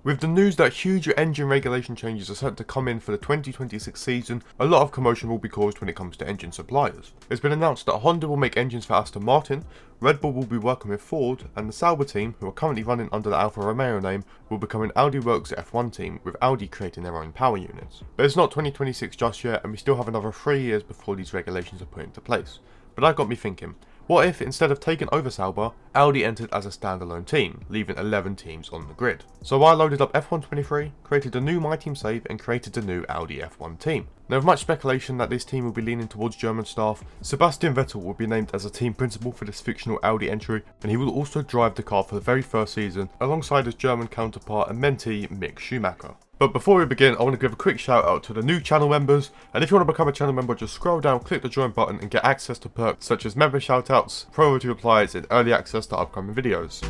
With the news that huge engine regulation changes are set to come in for the 2026 season, a lot of commotion will be caused when it comes to engine suppliers. It's been announced that Honda will make engines for Aston Martin, Red Bull will be working with Ford, and the Sauber team, who are currently running under the Alfa Romeo name, will become an Audi Works F1 team, with Audi creating their own power units. But it's not 2026 just yet, and we still have another 3 years before these regulations are put into place. But that got me thinking, what if, instead of taking over Sauber, Audi entered as a standalone team, leaving 11 teams on the grid? So I loaded up F123, created a new MyTeam save, and created a new Audi F1 team. Now, with much speculation that this team will be leaning towards German staff, Sebastian Vettel will be named as a team principal for this fictional Audi entry, and he will also drive the car for the very first season, alongside his German counterpart and mentee Mick Schumacher. But before we begin, I want to give a quick shout out to the new channel members, and if you want to become a channel member, just scroll down, click the join button and get access to perks such as member shoutouts, priority replies and early access to upcoming videos.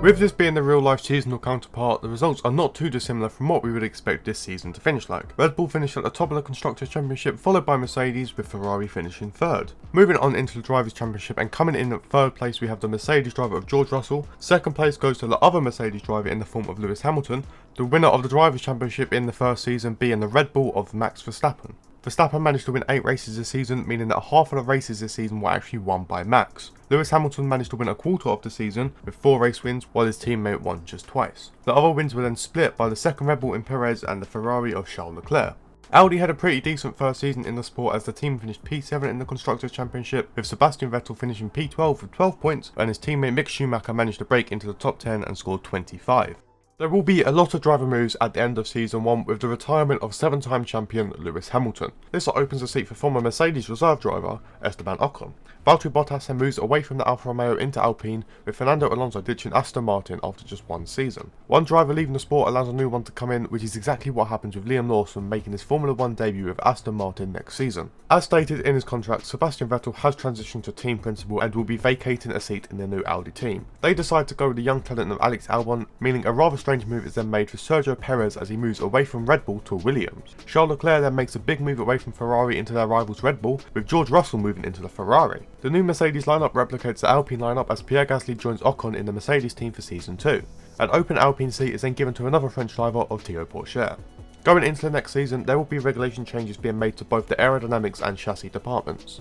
With this being the real life seasonal counterpart, the results are not too dissimilar from what we would expect this season to finish like. Red Bull finished at the top of the Constructors' Championship, followed by Mercedes, with Ferrari finishing third. Moving on into the Drivers' Championship, and coming in at third place we have the Mercedes driver of George Russell. Second place goes to the other Mercedes driver in the form of Lewis Hamilton, the winner of the Drivers' Championship in the first season being the Red Bull of Max Verstappen. Verstappen managed to win 8 races this season, meaning that half of the races this season were actually won by Max. Lewis Hamilton managed to win a quarter of the season with 4 race wins, while his teammate won just twice. The other wins were then split by the second Red Bull in Perez and the Ferrari of Charles Leclerc. Audi had a pretty decent first season in the sport as the team finished P7 in the Constructors' Championship, with Sebastian Vettel finishing P12 with 12 points, and his teammate Mick Schumacher managed to break into the top 10 and scored 25. There will be a lot of driver moves at the end of Season 1 with the retirement of 7-time champion Lewis Hamilton. This opens a seat for former Mercedes reserve driver Esteban Ocon. Valtteri Bottas then moves away from the Alfa Romeo into Alpine, with Fernando Alonso ditching Aston Martin after just 1 season. One driver leaving the sport allows a new one to come in, which is exactly what happens with Liam Lawson making his Formula 1 debut with Aston Martin next season. As stated in his contract, Sebastian Vettel has transitioned to team principal and will be vacating a seat in the new Audi team. They decide to go with the young talent of Alex Albon, meaning a rather strange move is then made for Sergio Perez as he moves away from Red Bull to Williams. Charles Leclerc then makes a big move away from Ferrari into their rivals Red Bull, with George Russell moving into the Ferrari. The new Mercedes lineup replicates the Alpine lineup as Pierre Gasly joins Ocon in the Mercedes team for Season 2. An open Alpine seat is then given to another French driver of Théo Pourchaire. Going into the next season, there will be regulation changes being made to both the aerodynamics and chassis departments.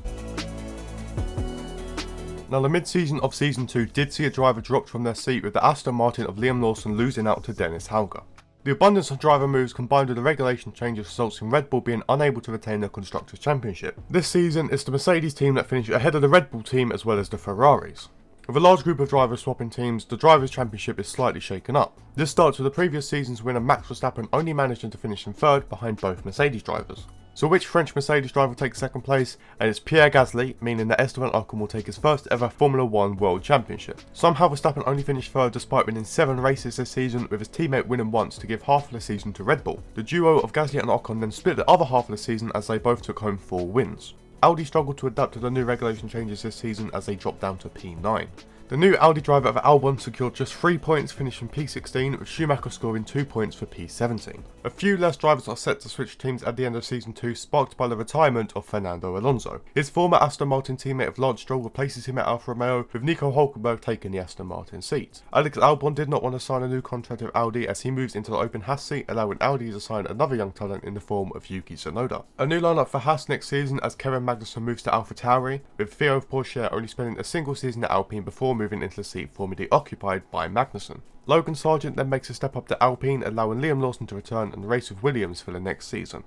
Now, the mid-season of Season 2 did see a driver dropped from their seat, with the Aston Martin of Liam Lawson losing out to Dennis Hauger. The abundance of driver moves combined with the regulation changes results in Red Bull being unable to retain their Constructors' Championship. This season, it's the Mercedes team that finished ahead of the Red Bull team as well as the Ferraris. With a large group of drivers swapping teams, the Drivers' Championship is slightly shaken up. This starts with the previous season's winner Max Verstappen only managing to finish in third behind both Mercedes drivers. So which French Mercedes driver takes second place? And it's Pierre Gasly, meaning that Esteban Ocon will take his first ever Formula 1 World Championship. Somehow Verstappen only finished third despite winning 7 races this season, with his teammate winning once to give half of the season to Red Bull. The duo of Gasly and Ocon then split the other half of the season as they both took home 4 wins. Audi struggled to adapt to the new regulation changes this season as they dropped down to P9. The new Audi driver of Albon secured just 3 points, finishing P16, with Schumacher scoring 2 points for P17. A few less drivers are set to switch teams at the end of Season 2, sparked by the retirement of Fernando Alonso. His former Aston Martin teammate of Lance Stroll replaces him at Alfa Romeo, with Nico Hülkenberg taking the Aston Martin seat. Alex Albon did not want to sign a new contract with Audi as he moves into the open Haas seat, allowing Audi to sign another young talent in the form of Yuki Tsunoda. A new lineup for Haas next season as Kevin Magnussen moves to AlphaTauri, with Théo Pourchaire only spending a single season at Alpine before moving into the seat formerly occupied by Magnussen. Logan Sargent then makes a step up to Alpine, allowing Liam Lawson to return and race with Williams for the next season.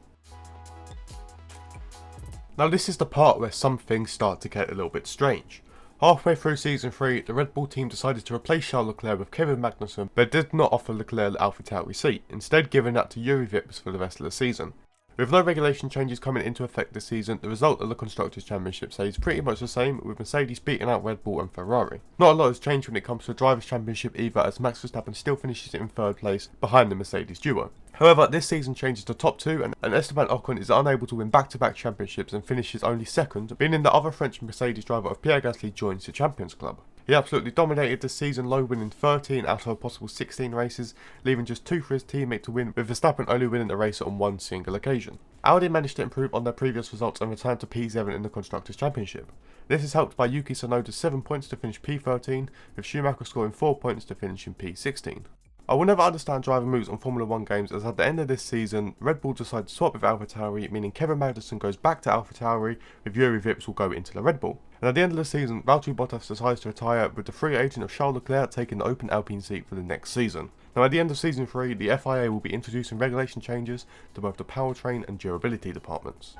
Now, this is the part where some things start to get a little bit strange. Halfway through Season 3, the Red Bull team decided to replace Charles Leclerc with Kevin Magnussen, but did not offer Leclerc the AlphaTauri seat, instead giving that to Yuri Vips for the rest of the season. With no regulation changes coming into effect this season, the result of the Constructors' Championship stays pretty much the same, with Mercedes beating out Red Bull and Ferrari. Not a lot has changed when it comes to the Drivers' Championship either, as Max Verstappen still finishes in third place behind the Mercedes duo. However, this season changes to top 2 and Esteban Ocon is unable to win back-to-back championships and finishes only second, meaning the other French Mercedes driver of Pierre Gasly joins the Champions Club. He absolutely dominated this season low, winning 13 out of a possible 16 races, leaving just 2 for his teammate to win, with Verstappen only winning the race on 1 single occasion. Audi managed to improve on their previous results and return to P7 in the Constructors' Championship. This is helped by Yuki Tsunoda's 7 points to finish P13, with Schumacher scoring 4 points to finish in P16. I will never understand driver moves on Formula 1 games, as at the end of this season, Red Bull decided to swap with AlphaTauri, meaning Kevin Magnussen goes back to AlphaTauri, with Yuri Vips will go into the Red Bull. And at the end of the season, Valtteri Bottas decides to retire, with the free agent of Charles Leclerc taking the open Alpine seat for the next season. Now at the end of season 3, the FIA will be introducing regulation changes to both the powertrain and durability departments.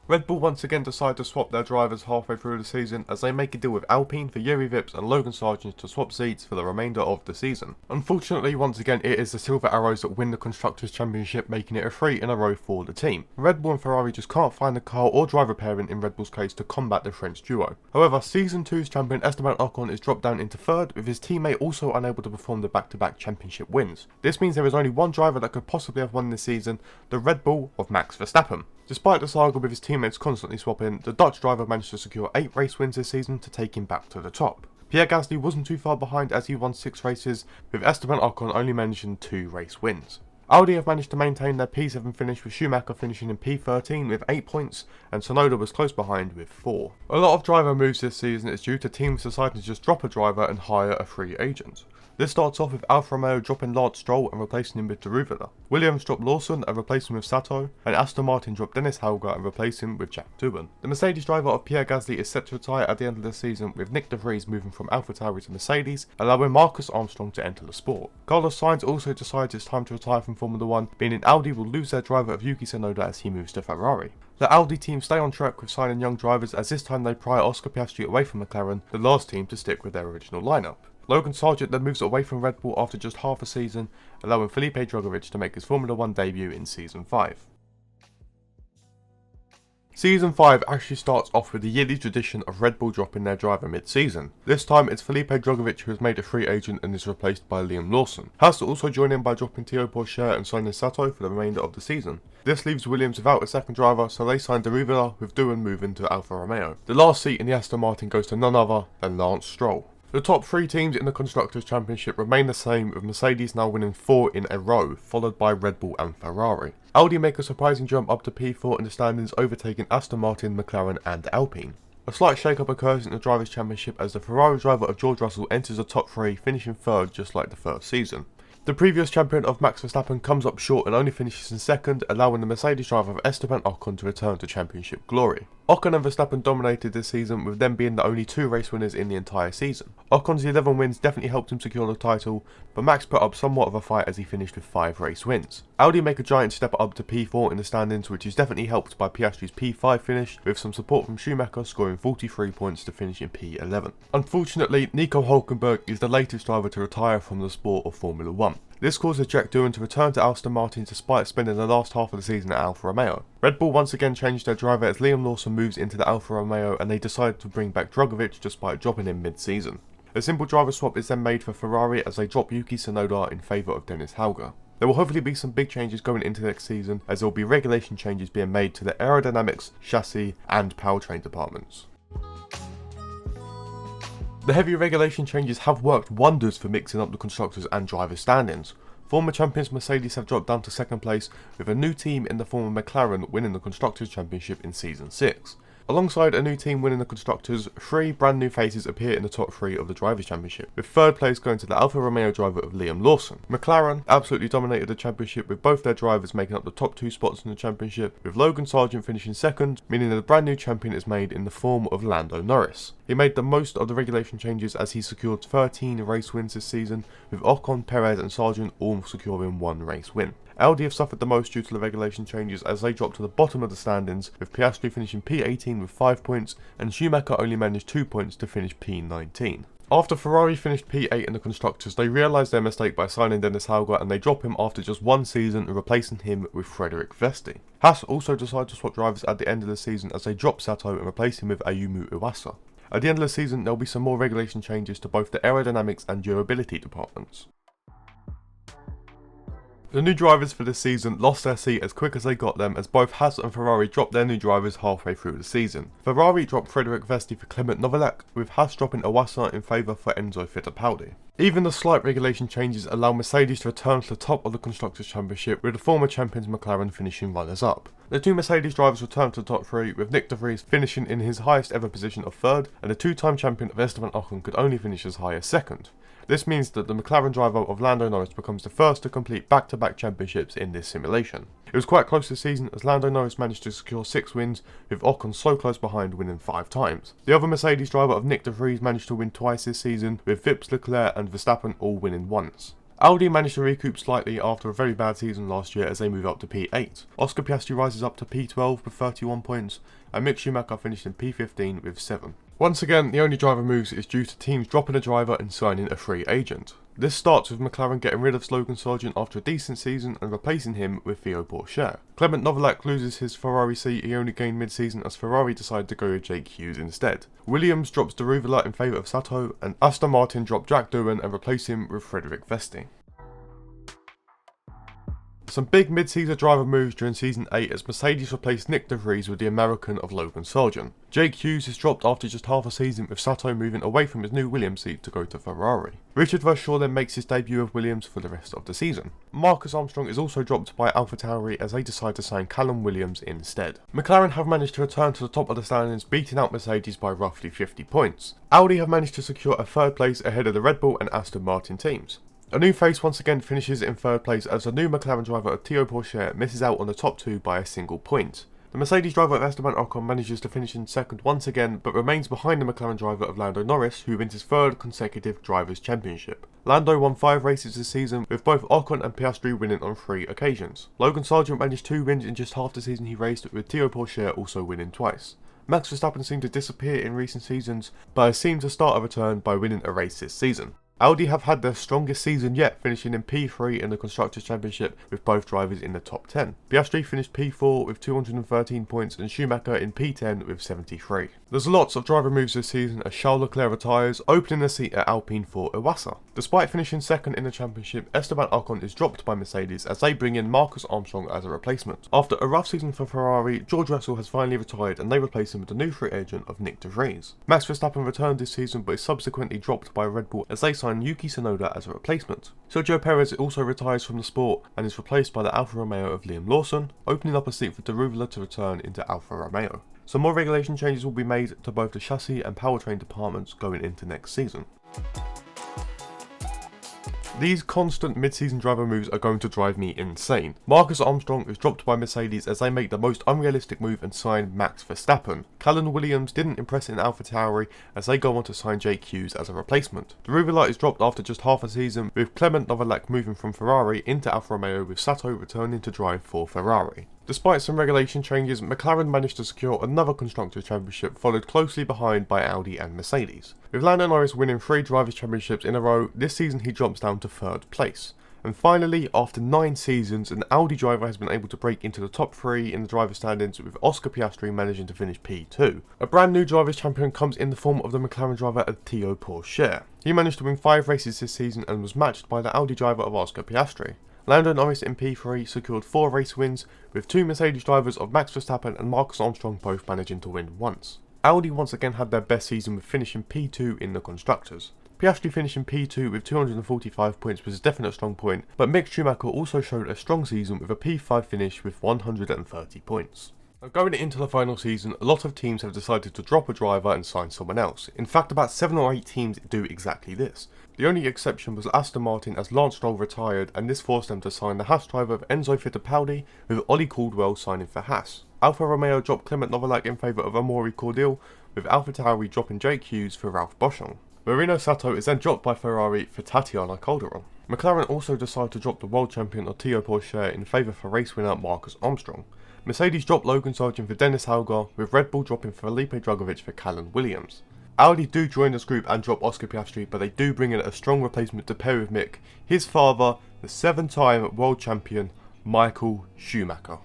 Red Bull once again decide to swap their drivers halfway through the season, as they make a deal with Alpine for Yuri Vips and Logan Sargeant to swap seats for the remainder of the season. Unfortunately, once again it is the Silver Arrows that win the Constructors' Championship, making it a 3 in a row for the team. Red Bull and Ferrari just can't find the car or driver pairing in Red Bull's case to combat the French duo. However, Season 2's champion Esteban Ocon is dropped down into 3rd, with his teammate also unable to perform the back-to-back championship wins. This means there is only one driver that could possibly have won this season, the Red Bull of Max Verstappen. Despite the saga with his teammates constantly swapping, the Dutch driver managed to secure 8 race wins this season to take him back to the top. Pierre Gasly wasn't too far behind, as he won 6 races, with Esteban Ocon only managing 2 race wins. Audi have managed to maintain their P7 finish, with Schumacher finishing in P13 with 8 points, and Tsunoda was close behind with 4. A lot of driver moves this season is due to teams deciding to just drop a driver and hire a free agent. This starts off with Alfa Romeo dropping Lance Stroll and replacing him with Deruvilla. Williams dropped Lawson and replaced him with Sato, and Aston Martin dropped Dennis Hauger and replaced him with Jack Doohan. The Mercedes driver of Pierre Gasly is set to retire at the end of the season, with Nick de Vries moving from AlphaTauri to Mercedes, allowing Marcus Armstrong to enter the sport. Carlos Sainz also decides it's time to retire from Formula 1, meaning Audi will lose their driver of Yuki Tsunoda as he moves to Ferrari. The Audi team stay on track with signing young drivers, as this time they pry Oscar Piastri away from McLaren, the last team to stick with their original lineup. Logan Sargeant then moves away from Red Bull after just half a season, allowing Felipe Drugovich to make his Formula 1 debut in Season 5. Season 5 actually starts off with the yearly tradition of Red Bull dropping their driver mid-season. This time it's Felipe Drugovich who has made a free agent and is replaced by Liam Lawson. Haas also join in by dropping Théo Pourchaire and signing Sato for the remainder of the season. This leaves Williams without a second driver, so they sign Deruvilla, with Doohan moving to Alfa Romeo. The last seat in the Aston Martin goes to none other than Lance Stroll. The top 3 teams in the Constructors' Championship remain the same, with Mercedes now winning 4 in a row, followed by Red Bull and Ferrari. Audi make a surprising jump up to P4 in the standings, overtaking Aston Martin, McLaren and Alpine. A slight shake-up occurs in the Drivers' Championship as the Ferrari driver of George Russell enters the top 3, finishing 3rd just like the first season. The previous champion of Max Verstappen comes up short and only finishes in 2nd, allowing the Mercedes driver of Esteban Ocon to return to championship glory. Ocon and Verstappen dominated this season, with them being the only 2 race winners in the entire season. Ocon's 11 wins definitely helped him secure the title, but Max put up somewhat of a fight as he finished with 5 race wins. Audi make a giant step up to P4 in the standings, which is definitely helped by Piastri's P5 finish, with some support from Schumacher scoring 43 points to finish in P11. Unfortunately, Nico Hülkenberg is the latest driver to retire from the sport of Formula 1. This causes Jack Doohan to return to Aston Martin despite spending the last half of the season at Alfa Romeo. Red Bull once again changed their driver as Liam Lawson moves into the Alfa Romeo, and they decide to bring back Drugovich despite dropping him mid-season. A simple driver swap is then made for Ferrari as they drop Yuki Tsunoda in favour of Dennis Hauger. There will hopefully be some big changes going into next season, as there will be regulation changes being made to the aerodynamics, chassis and powertrain departments. The heavy regulation changes have worked wonders for mixing up the constructors and drivers' standings. Former champions Mercedes have dropped down to 2nd place, with a new team in the form of McLaren winning the Constructors' Championship in Season 6. Alongside a new team winning the Constructors, 3 brand new faces appear in the top 3 of the Drivers' Championship, with 3rd place going to the Alfa Romeo driver of Liam Lawson. McLaren absolutely dominated the championship, with both their drivers making up the top 2 spots in the championship, with Logan Sargeant finishing 2nd, meaning that the brand new champion is made in the form of Lando Norris. He made the most of the regulation changes as he secured 13 race wins this season, with Ocon, Perez and Sargeant all securing 1 race win. Audi have suffered the most due to the regulation changes as they dropped to the bottom of the standings, with Piastri finishing P18 with 5 points and Schumacher only managed 2 points to finish P19. After Ferrari finished P8 in the Constructors, they realised their mistake by signing Dennis Hauger, and they drop him after just 1 season, replacing him with Frederick Vesti. Haas also decided to swap drivers at the end of the season as they drop Sato and replace him with Ayumu Iwasa. At the end of the season, there will be some more regulation changes to both the aerodynamics and durability departments. The new drivers for this season lost their seat as quick as they got them, as both Haas and Ferrari dropped their new drivers halfway through the season. Ferrari dropped Frederik Vesti for Clement Novalak, with Haas dropping Iwasa in favour for Enzo Fittipaldi. Even the slight regulation changes allow Mercedes to return to the top of the Constructors' Championship, with the former champions McLaren finishing runners-up. The two Mercedes drivers returned to the top three, with Nick de Vries finishing in his highest ever position of third, and the two-time champion of Esteban Ocon could only finish as high as second. This means that the McLaren driver of Lando Norris becomes the first to complete back-to-back championships in this simulation. It was quite close this season, as Lando Norris managed to secure 6 wins, with Ocon so close behind winning 5 times. The other Mercedes driver of Nick de Vries managed to win twice this season, with Vips, Leclerc and Verstappen all winning once. Audi managed to recoup slightly after a very bad season last year as they move up to P8. Oscar Piastri rises up to P12 with 31 points, and Mick Schumacher finished in P15 with 7. Once again, the only driver moves is due to teams dropping a driver and signing a free agent. This starts with McLaren getting rid of Logan Sargeant after a decent season and replacing him with Theo Pourchaire. Clement Novalak loses his Ferrari seat he only gained mid-season as Ferrari decided to go with Jake Hughes instead. Williams drops Daruvula in favour of Sato, and Aston Martin drop Jack Doohan and replace him with Frederik Vesti. Some big mid-season driver moves during Season 8 as Mercedes replaced Nick de Vries with the American of Logan Sargeant. Jake Hughes is dropped after just half a season, with Sato moving away from his new Williams seat to go to Ferrari. Richard Verschoor then makes his debut with Williams for the rest of the season. Marcus Armstrong is also dropped by AlphaTauri as they decide to sign Callum Williams instead. McLaren have managed to return to the top of the standings, beating out Mercedes by roughly 50 points. Audi have managed to secure a third place ahead of the Red Bull and Aston Martin teams. A new face once again finishes in third place as the new McLaren driver of Theo Pourchaire misses out on the top 2 by a single point. The Mercedes driver of Esteban Ocon manages to finish in second once again, but remains behind the McLaren driver of Lando Norris, who wins his third consecutive Drivers' Championship. Lando won 5 races this season, with both Ocon and Piastri winning on 3 occasions. Logan Sargeant managed 2 wins in just half the season he raced, with Theo Pourchaire also winning twice. Max Verstappen seemed to disappear in recent seasons, but has seemed to start a return by winning a race this season. Audi have had their strongest season yet, finishing in P3 in the Constructors' Championship with both drivers in the top 10. Piastri finished P4 with 213 points and Schumacher in P10 with 73. There's lots of driver moves this season as Charles Leclerc retires, opening a seat at Alpine for Iwasa. Despite finishing second in the championship, Esteban Ocon is dropped by Mercedes as they bring in Marcus Armstrong as a replacement. After a rough season for Ferrari, George Russell has finally retired and they replace him with the new free agent of Nick de Vries. Max Verstappen returned this season but is subsequently dropped by Red Bull as they sign Yuki Tsunoda as a replacement. Sergio Perez also retires from the sport and is replaced by the Alfa Romeo of Liam Lawson, opening up a seat for Daruvula to return into Alfa Romeo. Some more regulation changes will be made to both the chassis and powertrain departments going into next season. These constant mid-season driver moves are going to drive me insane. Marcus Armstrong is dropped by Mercedes as they make the most unrealistic move and sign Max Verstappen. Callum Williams didn't impress in AlphaTauri as they go on to sign Jake Hughes as a replacement. Daruvula is dropped after just half a season, with Clement Novalak moving from Ferrari into Alfa Romeo, with Sato returning to drive for Ferrari. Despite some regulation changes, McLaren managed to secure another Constructors' Championship, followed closely behind by Audi and Mercedes. With Lando Norris winning 3 Drivers' Championships in a row, this season he jumps down to 3rd place. And finally, after 9 seasons, an Audi driver has been able to break into the top 3 in the driver standings, with Oscar Piastri managing to finish P2. A brand new Drivers' Champion comes in the form of the McLaren driver of Theo Pourchaire. He managed to win 5 races this season and was matched by the Audi driver of Oscar Piastri. Lando Norris in P3 secured 4 race wins, with 2 Mercedes drivers of Max Verstappen and Marcus Armstrong both managing to win once. Audi once again had their best season with finishing P2 in the Constructors. Piastri finishing P2 with 245 points was a definite strong point, but Mick Schumacher also showed a strong season with a P5 finish with 130 points. Now going into the final season, a lot of teams have decided to drop a driver and sign someone else. In fact, about 7 or 8 teams do exactly this. The only exception was Aston Martin as Lance Stroll retired, and this forced them to sign the Haas driver of Enzo Fittipaldi, with Ollie Caldwell signing for Haas. Alfa Romeo dropped Clement Novalak in favour of Amaury Cordil, with AlphaTauri dropping Jake Hughes for Ralph Boschung. Marino Sato is then dropped by Ferrari for Tatiana Calderon. McLaren also decided to drop the world champion of Theo Pourchaire in favour for race winner Marcus Armstrong. Mercedes dropped Logan Sargeant for Dennis Hauger, with Red Bull dropping Felipe Drugovich for Callum Williams. Audi do join this group and drop Oscar Piastri, but they do bring in a strong replacement to pair with Mick, his father, the 7-time world champion Michael Schumacher.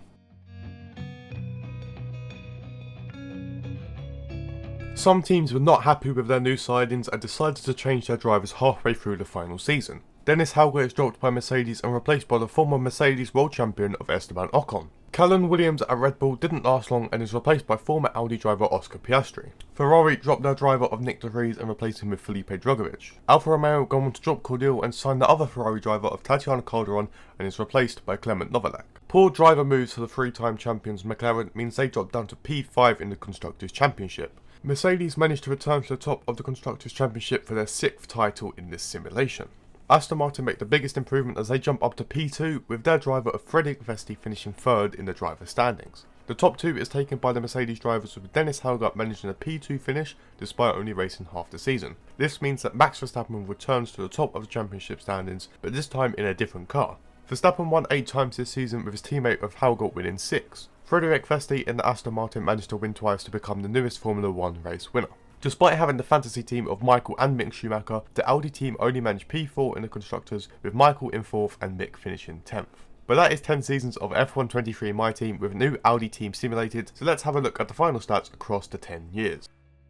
Some teams were not happy with their new signings and decided to change their drivers halfway through the final season. Dennis Hauger is dropped by Mercedes and replaced by the former Mercedes world champion of Esteban Ocon. Callan Williams at Red Bull didn't last long and is replaced by former Audi driver Oscar Piastri. Ferrari dropped their driver of Nick de Vries and replaced him with Felipe Drugovich. Alfa Romeo go on to drop Cordial and sign the other Ferrari driver of Tatiana Calderon and is replaced by Clement Novalak. Poor driver moves for the three-time champions McLaren means they drop down to P5 in the Constructors' Championship. Mercedes managed to return to the top of the Constructors' Championship for their 6th title in this simulation. Aston Martin make the biggest improvement as they jump up to P2 with their driver of Frederick Vesti finishing 3rd in the driver standings. The top 2 is taken by the Mercedes drivers with Dennis Hauger managing a P2 finish despite only racing half the season. This means that Max Verstappen returns to the top of the championship standings, but this time in a different car. Verstappen won 8 times this season with his teammate of Hauger winning 6. Frederick Vesti in the Aston Martin managed to win twice to become the newest Formula 1 race winner. Despite having the fantasy team of Michael and Mick Schumacher, the Audi team only managed P4 in the Constructors, with Michael in 4th and Mick finishing 10th. But that is 10 seasons of F1 23 MyTeam with a new Audi team simulated, so let's have a look at the final stats across the 10 years.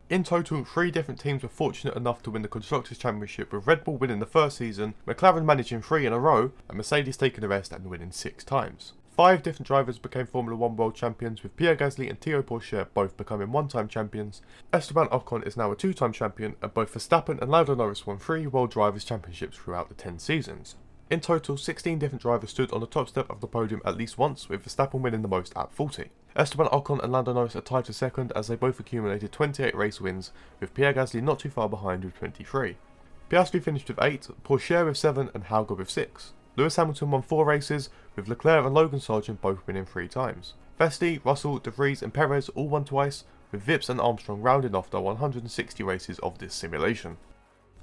In total, 3 different teams were fortunate enough to win the Constructors' Championship, with Red Bull winning the first season, McLaren managing 3 in a row, and Mercedes taking the rest and winning 6 times. 5 different drivers became Formula 1 World Champions, with Pierre Gasly and Théo Pourchaire both becoming 1-time champions. Esteban Ocon is now a 2-time champion, and both Verstappen and Lando Norris won 3 World Drivers' Championships throughout the 10 seasons. In total, 16 different drivers stood on the top step of the podium at least once, with Verstappen winning the most at 40. Esteban Ocon and Lando Norris are tied for 2nd as they both accumulated 28 race wins, with Pierre Gasly not too far behind with 23. Piastri finished with 8, Pourchaire with 7 and Hauger with 6. Lewis Hamilton won 4 races, with Leclerc and Logan Sargent both winning 3 times. Vesti, Russell, De Vries and Perez all won twice, with Vips and Armstrong rounding off the 160 races of this simulation.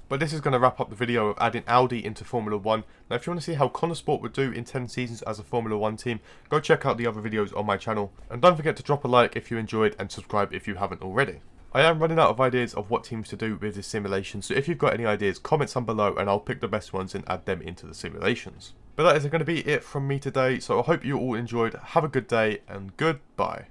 But this is going to wrap up the video of adding Audi into Formula 1. Now if you want to see how Connor Sport would do in 10 seasons as a Formula 1 team, go check out the other videos on my channel. And don't forget to drop a like if you enjoyed and subscribe if you haven't already. I am running out of ideas of what teams to do with this simulation, so if you've got any ideas, comment some below and I'll pick the best ones and add them into the simulations. But that is going to be it from me today, so I hope you all enjoyed, have a good day and goodbye.